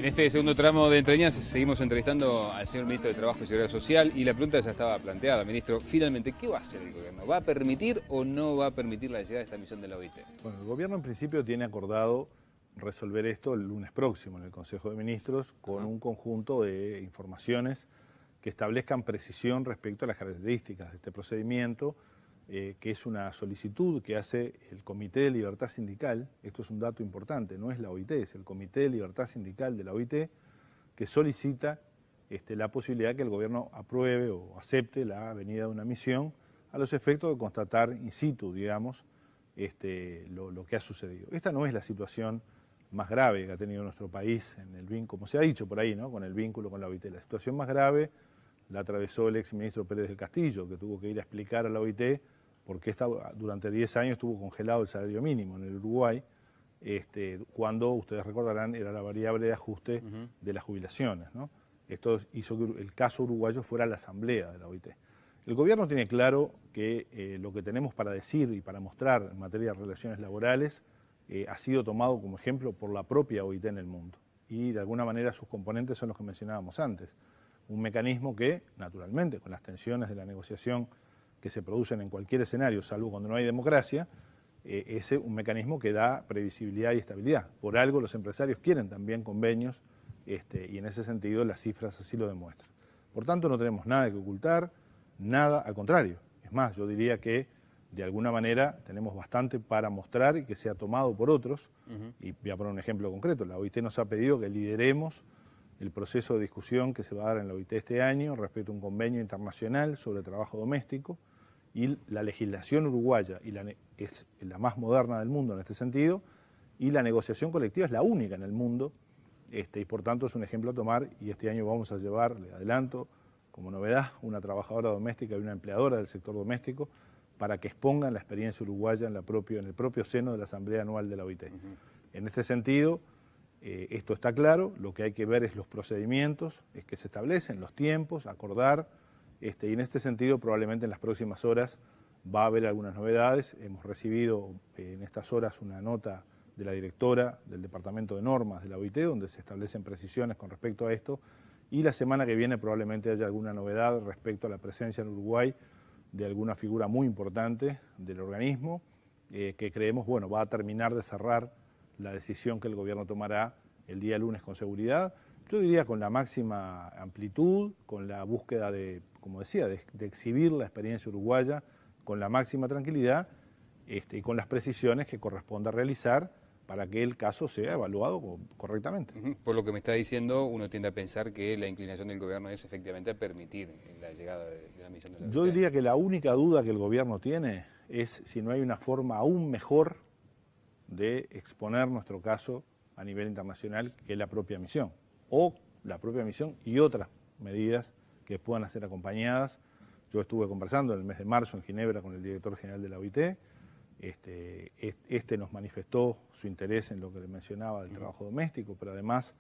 En este segundo tramo de Entre Líneas seguimos entrevistando al señor Ministro de Trabajo y Seguridad Social y la pregunta ya estaba planteada. Ministro, finalmente, ¿qué va a hacer el gobierno? ¿Va a permitir o no va a permitir la llegada de esta misión de la OIT? Bueno, el gobierno en principio tiene acordado resolver esto el lunes próximo en el Consejo de Ministros con un conjunto de informaciones que establezcan precisión respecto a las características de este procedimiento, que es una solicitud que hace el Comité de Libertad Sindical. Esto es un dato importante, no es la OIT, es el Comité de Libertad Sindical de la OIT que solicita la posibilidad que el gobierno apruebe o acepte la venida de una misión a los efectos de constatar in situ, digamos, lo que ha sucedido. Esta no es la situación más grave que ha tenido nuestro país, en el vínculo, como se ha dicho por ahí, ¿no?, con el vínculo con la OIT. La situación más grave la atravesó el exministro Pérez del Castillo, que tuvo que ir a explicar a la OIT porque durante 10 años estuvo congelado el salario mínimo en el Uruguay, cuando, ustedes recordarán, era la variable de ajuste de las jubilaciones, ¿no? Esto hizo que el caso uruguayo fuera la asamblea de la OIT. El gobierno tiene claro que lo que tenemos para decir y para mostrar en materia de relaciones laborales ha sido tomado como ejemplo por la propia OIT en el mundo. Y de alguna manera sus componentes son los que mencionábamos antes. Un mecanismo que, naturalmente, con las tensiones de la negociación que se producen en cualquier escenario, salvo cuando no hay democracia, es un mecanismo que da previsibilidad y estabilidad. Por algo los empresarios quieren también convenios y en ese sentido las cifras así lo demuestran. Por tanto, no tenemos nada que ocultar, nada, al contrario. Es más, yo diría que de alguna manera tenemos bastante para mostrar y que sea tomado por otros. Y voy a poner un ejemplo concreto. La OIT nos ha pedido que lideremos el proceso de discusión que se va a dar en la OIT este año respecto a un convenio internacional sobre trabajo doméstico, y la legislación uruguaya es la más moderna del mundo en este sentido, y la negociación colectiva es la única en el mundo, y por tanto es un ejemplo a tomar, y este año vamos a llevar, le adelanto, como novedad, una trabajadora doméstica y una empleadora del sector doméstico para que expongan la experiencia uruguaya en el propio seno de la Asamblea Anual de la OIT. En este sentido, esto está claro, lo que hay que ver es los procedimientos que se establecen, los tiempos, acordar, y en este sentido probablemente en las próximas horas va a haber algunas novedades. Hemos recibido en estas horas una nota de la directora del Departamento de Normas de la OIT, donde se establecen precisiones con respecto a esto, y la semana que viene probablemente haya alguna novedad respecto a la presencia en Uruguay de alguna figura muy importante del organismo, que creemos, bueno, va a terminar de cerrar la decisión que el gobierno tomará el día lunes con seguridad. Yo diría con la máxima amplitud, con la búsqueda de, como decía, de exhibir la experiencia uruguaya con la máxima tranquilidad y con las precisiones que corresponda realizar para que el caso sea evaluado correctamente. Por lo que me está diciendo, uno tiende a pensar que la inclinación del gobierno es efectivamente a permitir la llegada de la misión de la OIT. Yo diría que la única duda que el gobierno tiene es si no hay una forma aún mejor de exponer nuestro caso a nivel internacional que la propia misión, o la propia misión y otras medidas que puedan ser acompañadas. Yo estuve conversando en el mes de marzo en Ginebra con el director general de la OIT. Nos manifestó su interés en lo que le mencionaba del trabajo doméstico, pero además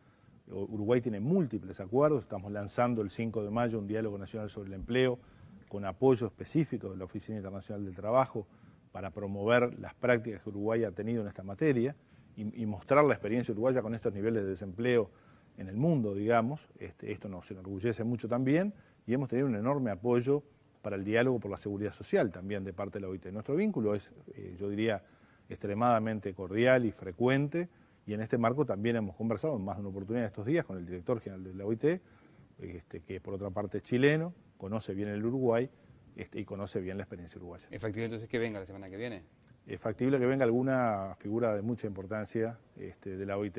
Uruguay tiene múltiples acuerdos. Estamos lanzando el 5 de mayo un diálogo nacional sobre el empleo con apoyo específico de la Oficina Internacional del Trabajo para promover las prácticas que Uruguay ha tenido en esta materia y mostrar la experiencia uruguaya con estos niveles de desempleo en el mundo, digamos. Esto nos enorgullece mucho también, y hemos tenido un enorme apoyo para el diálogo por la seguridad social también de parte de la OIT. Nuestro vínculo es, yo diría, extremadamente cordial y frecuente, y en este marco también hemos conversado en más de una oportunidad estos días con el director general de la OIT, que por otra parte es chileno, conoce bien el Uruguay y conoce bien la experiencia uruguaya. ¿Es factible entonces que venga la semana que viene? Es factible que venga alguna figura de mucha importancia de la OIT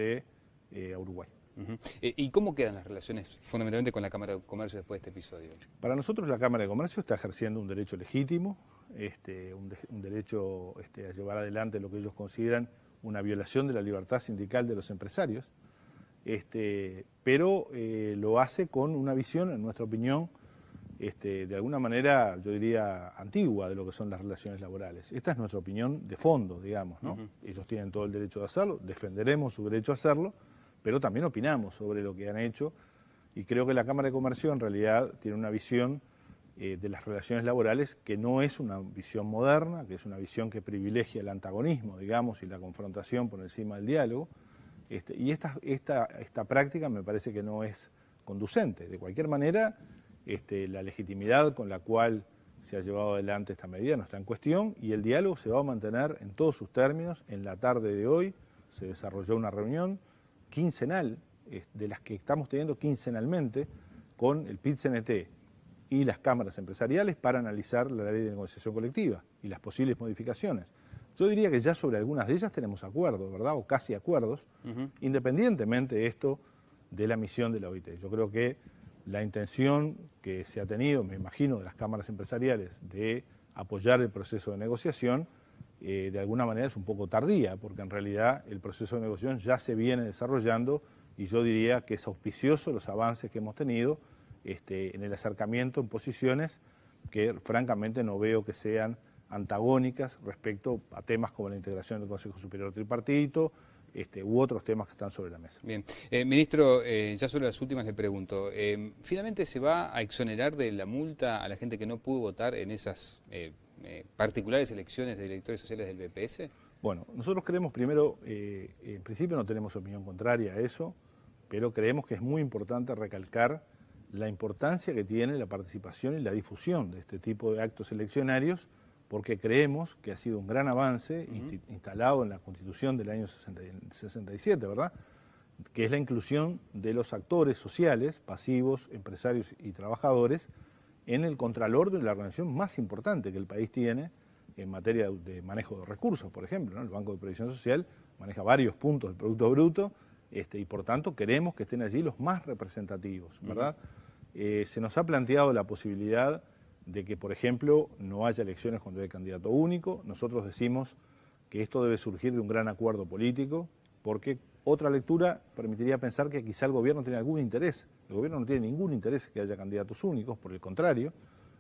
a Uruguay. ¿Y cómo quedan las relaciones fundamentalmente con la Cámara de Comercio después de este episodio? Para nosotros la Cámara de Comercio está ejerciendo un derecho legítimo, un derecho a llevar adelante lo que ellos consideran una violación de la libertad sindical de los empresarios, pero lo hace con una visión, en nuestra opinión, de alguna manera, yo diría, antigua de lo que son las relaciones laborales. Esta es nuestra opinión de fondo, digamos, ¿no? Ellos tienen todo el derecho de hacerlo, defenderemos su derecho a hacerlo, pero también opinamos sobre lo que han hecho, y creo que la Cámara de Comercio en realidad tiene una visión de las relaciones laborales que no es una visión moderna, que es una visión que privilegia el antagonismo, digamos, y la confrontación por encima del diálogo, Y esta práctica me parece que no es conducente. De cualquier manera, la legitimidad con la cual se ha llevado adelante esta medida no está en cuestión y el diálogo se va a mantener en todos sus términos. En la tarde de hoy se desarrolló una reunión quincenal, de las que estamos teniendo quincenalmente, con el PIT-CNT y las cámaras empresariales para analizar la ley de negociación colectiva y las posibles modificaciones. Yo diría que ya sobre algunas de ellas tenemos acuerdos, ¿verdad? O casi acuerdos, independientemente de esto de la misión de la OIT. Yo creo que la intención que se ha tenido, me imagino, de las cámaras empresariales de apoyar el proceso de negociación, de alguna manera es un poco tardía, porque en realidad el proceso de negociación ya se viene desarrollando y yo diría que es auspicioso los avances que hemos tenido en el acercamiento en posiciones que francamente no veo que sean antagónicas respecto a temas como la integración del Consejo Superior Tripartito u otros temas que están sobre la mesa. Bien. Ministro, ya sobre las últimas le pregunto, ¿finalmente se va a exonerar de la multa a la gente que no pudo votar en esas particulares elecciones de directores sociales del BPS? Bueno, nosotros creemos primero, en principio no tenemos opinión contraria a eso, pero creemos que es muy importante recalcar la importancia que tiene la participación y la difusión de este tipo de actos eleccionarios, porque creemos que ha sido un gran avance instalado en la Constitución del año 67, ¿verdad? Que es la inclusión de los actores sociales, pasivos, empresarios y trabajadores, en el contralor de la organización más importante que el país tiene en materia de manejo de recursos, por ejemplo, ¿no? El Banco de Previsión Social maneja varios puntos del Producto Bruto, y por tanto queremos que estén allí los más representativos, ¿verdad? Se nos ha planteado la posibilidad de que, por ejemplo, no haya elecciones cuando hay candidato único. Nosotros decimos que esto debe surgir de un gran acuerdo político, porque otra lectura permitiría pensar que quizá el gobierno tiene algún interés. El gobierno no tiene ningún interés en que haya candidatos únicos, por el contrario,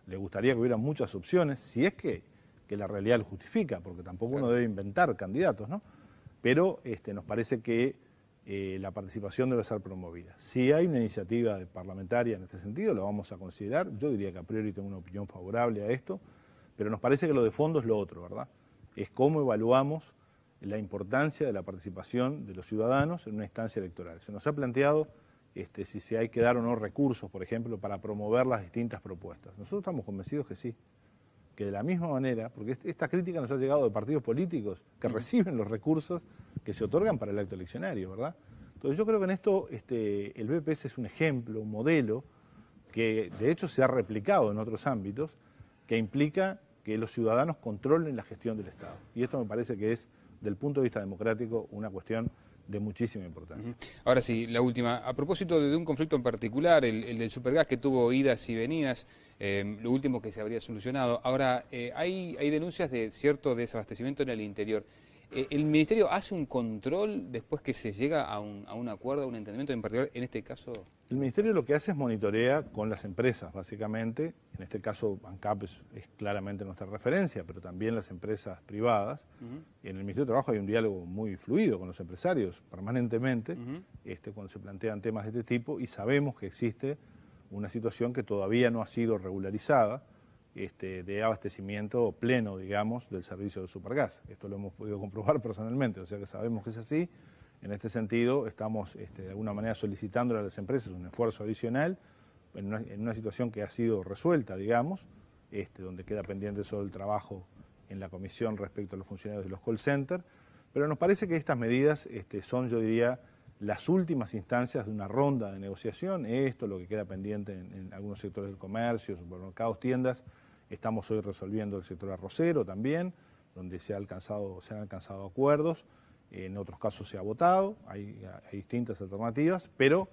le gustaría que hubiera muchas opciones, si es que la realidad lo justifica, porque tampoco uno debe inventar candidatos, ¿no? Pero nos parece que la participación debe ser promovida. Si hay una iniciativa parlamentaria en este sentido, lo vamos a considerar. Yo diría que a priori tengo una opinión favorable a esto, pero nos parece que lo de fondo es lo otro, ¿verdad? Es cómo evaluamos la importancia de la participación de los ciudadanos en una instancia electoral. Se nos ha planteado si se hay que dar o no recursos, por ejemplo, para promover las distintas propuestas. Nosotros estamos convencidos que sí, que de la misma manera, porque esta crítica nos ha llegado de partidos políticos que reciben los recursos que se otorgan para el acto eleccionario, ¿verdad? Entonces yo creo que en esto el BPS es un ejemplo, un modelo, que de hecho se ha replicado en otros ámbitos, que implica que los ciudadanos controlen la gestión del Estado. Y esto me parece que es, del punto de vista democrático, una cuestión de muchísima importancia. Ahora sí, la última. A propósito de un conflicto en particular, el del Supergas, que tuvo idas y venidas, lo último que se habría solucionado. Ahora, hay denuncias de cierto desabastecimiento en el interior. ¿El Ministerio hace un control después que se llega a un acuerdo, a un entendimiento en particular, en este caso? El Ministerio lo que hace es monitorea con las empresas, básicamente. En este caso, ANCAP es claramente nuestra referencia, pero también las empresas privadas. En el Ministerio de Trabajo hay un diálogo muy fluido con los empresarios permanentemente, cuando se plantean temas de este tipo, y sabemos que existe una situación que todavía no ha sido regularizada, de abastecimiento pleno, digamos, del servicio de Supergas. Esto lo hemos podido comprobar personalmente, o sea que sabemos que es así. En este sentido, estamos de alguna manera solicitándole a las empresas un esfuerzo adicional en una situación que ha sido resuelta, digamos, donde queda pendiente solo el trabajo en la comisión respecto a los funcionarios de los call centers. Pero nos parece que estas medidas son, yo diría, las últimas instancias de una ronda de negociación. Esto, lo que queda pendiente en algunos sectores del comercio, supermercados, tiendas. Estamos hoy resolviendo el sector arrocero también, donde se han alcanzado acuerdos. En otros casos se ha votado, hay distintas alternativas, pero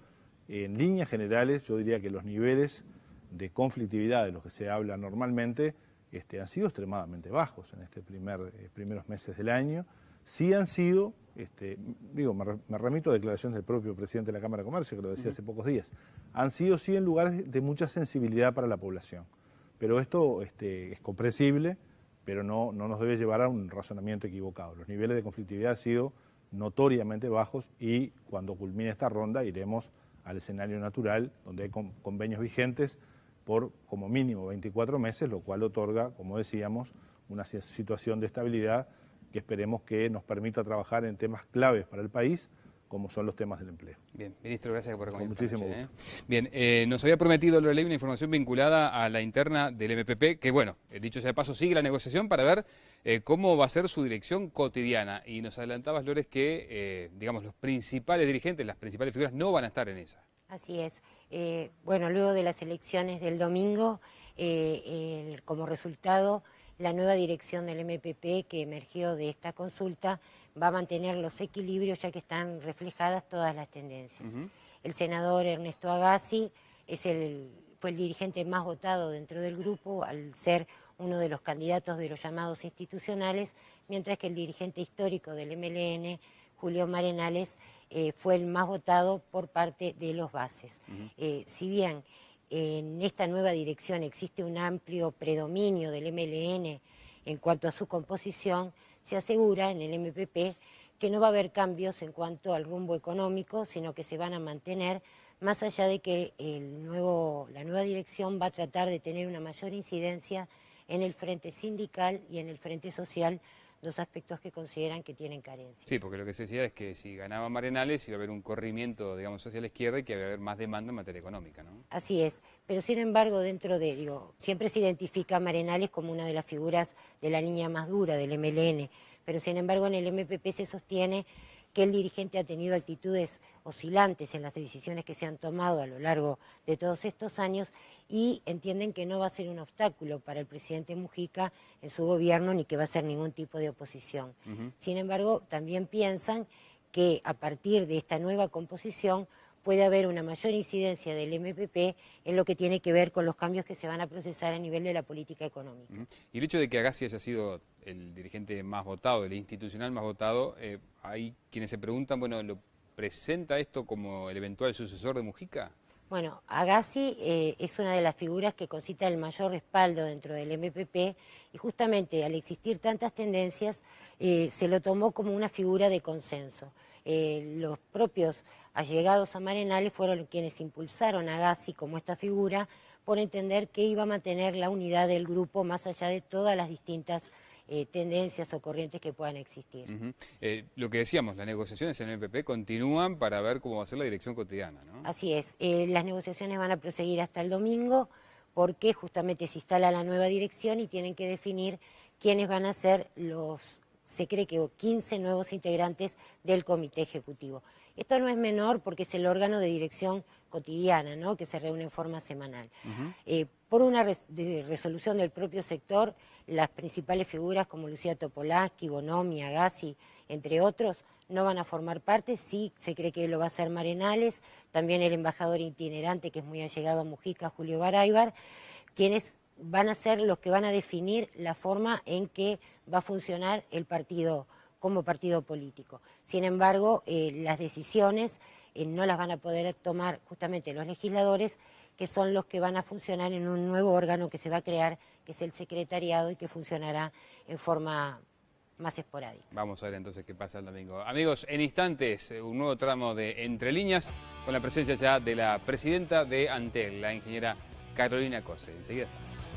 en líneas generales yo diría que los niveles de conflictividad de los que se habla normalmente han sido extremadamente bajos en estos primeros meses del año. Sí han sido, me remito a declaraciones del propio presidente de la Cámara de Comercio, que lo decía hace pocos días, han sido sí en lugares de mucha sensibilidad para la población. Pero esto es comprensible, pero no nos debe llevar a un razonamiento equivocado. Los niveles de conflictividad han sido notoriamente bajos y cuando culmine esta ronda iremos al escenario natural, donde hay convenios vigentes por como mínimo 24 meses, lo cual otorga, como decíamos, una situación de estabilidad que esperemos que nos permita trabajar en temas claves para el país, como son los temas del empleo. Bien, ministro, gracias por acompañarnos. Con muchísimo gusto. Bien, nos había prometido Loreley una información vinculada a la interna del MPP, que bueno, dicho sea de paso, sigue la negociación para ver cómo va a ser su dirección cotidiana. Y nos adelantabas, Lores, que digamos los principales dirigentes, las principales figuras no van a estar en esa. Así es. Bueno, luego de las elecciones del domingo, como resultado, la nueva dirección del MPP que emergió de esta consulta va a mantener los equilibrios ya que están reflejadas todas las tendencias. El senador Ernesto Agassi fue el dirigente más votado dentro del grupo al ser uno de los candidatos de los llamados institucionales, mientras que el dirigente histórico del MLN, Julio Marenales, fue el más votado por parte de los bases. Si bien en esta nueva dirección existe un amplio predominio del MLN en cuanto a su composición, se asegura en el MPP que no va a haber cambios en cuanto al rumbo económico, sino que se van a mantener, más allá de que la nueva dirección va a tratar de tener una mayor incidencia en el frente sindical y en el frente social, dos aspectos que consideran que tienen carencias. Sí, porque lo que se decía es que si ganaba Marenales iba a haber un corrimiento, digamos, hacia la izquierda y que iba a haber más demanda en materia económica, ¿no? Así es, pero sin embargo siempre se identifica a Marenales como una de las figuras de la línea más dura del MLN, pero sin embargo en el MPP se sostiene que el dirigente ha tenido actitudes oscilantes en las decisiones que se han tomado a lo largo de todos estos años y entienden que no va a ser un obstáculo para el presidente Mujica en su gobierno ni que va a ser ningún tipo de oposición. Sin embargo, también piensan que a partir de esta nueva composición puede haber una mayor incidencia del MPP en lo que tiene que ver con los cambios que se van a procesar a nivel de la política económica. Y el hecho de que Agassi haya sido el dirigente más votado, el institucional más votado, hay quienes se preguntan, bueno, ¿lo presenta esto como el eventual sucesor de Mujica? Bueno, Agassi es una de las figuras que concita el mayor respaldo dentro del MPP y justamente al existir tantas tendencias se lo tomó como una figura de consenso. Los propios allegados a Marenales fueron quienes impulsaron a Agassi como esta figura por entender que iba a mantener la unidad del grupo más allá de todas las distintas tendencias o corrientes que puedan existir. Lo que decíamos, las negociaciones en el MPP continúan para ver cómo va a ser la dirección cotidiana, ¿no? Así es, las negociaciones van a proseguir hasta el domingo porque justamente se instala la nueva dirección y tienen que definir quiénes van a ser se cree que 15 nuevos integrantes del comité ejecutivo. Esto no es menor porque es el órgano de dirección cotidiana, ¿no?, que se reúne en forma semanal. Por una resolución del propio sector, las principales figuras como Lucía Topolansky, Bonomi, Agassi, entre otros, no van a formar parte. Sí se cree que lo va a hacer Marenales, también el embajador itinerante que es muy allegado a Mujica, Julio Baraybar, quienes van a ser los que van a definir la forma en que va a funcionar el partido como partido político. Sin embargo, las decisiones no las van a poder tomar justamente los legisladores, que son los que van a funcionar en un nuevo órgano que se va a crear, que es el secretariado y que funcionará en forma más esporádica. Vamos a ver entonces qué pasa el domingo. Amigos, en instantes, un nuevo tramo de Entre Líneas, con la presencia ya de la presidenta de Antel, la ingeniera Carolina Cose. Enseguida estamos.